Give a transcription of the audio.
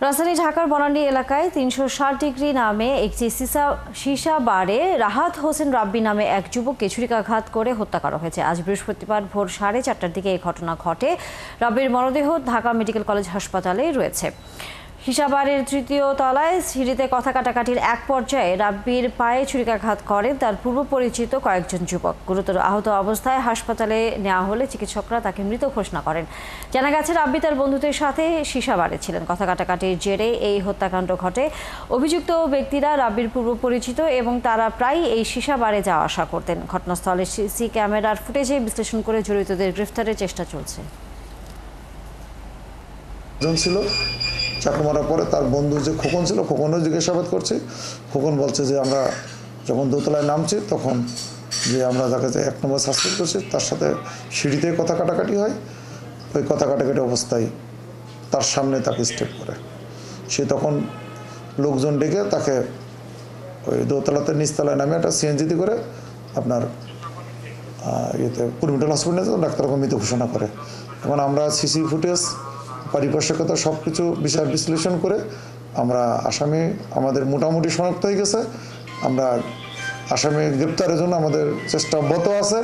রাজধানী ঢাকার বনানী এলাকায় ৩৬০ ডিগ্রি নামে একটি সীসা বারে রাহাত হোসেন রাব্বি নামে এক যুবককে ছুরিকাঘাত করে হত্যা করা হয়েছে। আজ বৃহস্পতিবার ভোর 4:30টার দিকে এই ঘটনা ঘটে। রাব্বির মরদেহ ঢাকা মেডিকেল কলেজ হাসপাতালে রয়েছে। হিসাবারের তৃতীয় তলায় সিঁড়িতে কথা কাটাকাটির এক পর্যায়ে রাব্বির পায়ে ছুরিকাঘাত করেন তার পূর্ব পরিচিত কয়েকজন যুবক। গুরুতর আহত অবস্থায় হাসপাতালে নেওয়া হলে চিকিৎসকরা তাকে মৃত ঘোষণা করেন। জানা গেছে রাব্বি তার বন্ধুদের সাথে সিসাবারে ছিলেন। কথা কাটাকাটির জেরে এই হত্যাকাণ্ড ঘটে। অভিযুক্ত ব্যক্তিরা রাব্বির পূর্ব পরিচিত এবং তারা প্রায়ই এই সিসাবারে যাওয়া আসা করতেন। ঘটনাস্থলে সিসি ক্যামেরার ফুটেজে বিশ্লেষণ করে জড়িতদের গ্রেফতারের চেষ্টা চলছে। চাকু মারার পরে তার বন্ধু যে খোকন ছিল, খোকনও জিজ্ঞাসাবাদ করছে। খোকন বলছে যে আমরা যখন দোতলায় নামছি তখন যে আমরা তাকে যে 1 নম্বর সাসপেক্ট করছি তার সাথে সিঁড়িতে কথা কাটাকাটি হয়। ওই কথা কাটাকাটি অবস্থায় তার সামনে তাকে স্টেপ করে সে তখন লোকজন ডেকে তাকে ওই দোতলাতে নিচতলায় নামে একটা সিএনজিতে করে আপনার ইয়েতে কুড়িমিটাল হসপিটালে ডাক্তার মৃত ঘোষণা করে। এখন আমরা সিসি ফুটেজ পারিপার্শ্বিকতা সব কিছু বিষয় বিশ্লেষণ করে আমরা আসামি আমাদের মোটামুটি শনাক্ত হয়ে গেছে। আমরা আসামি গ্রেপ্তারের জন্য আমাদের চেষ্টা অব্যাহত আছে।